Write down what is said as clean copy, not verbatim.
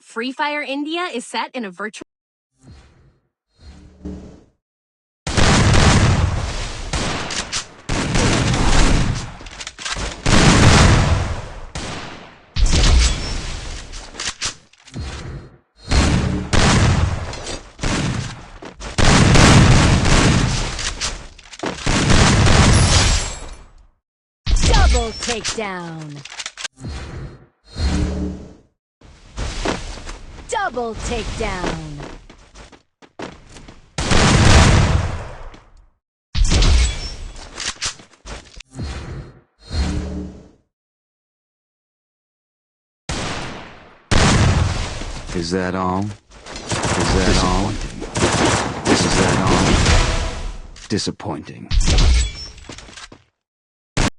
Free Fire India is set in a virtual... Double takedown. Double takedown. Is that all? Is that all? Is that all? Disappointing.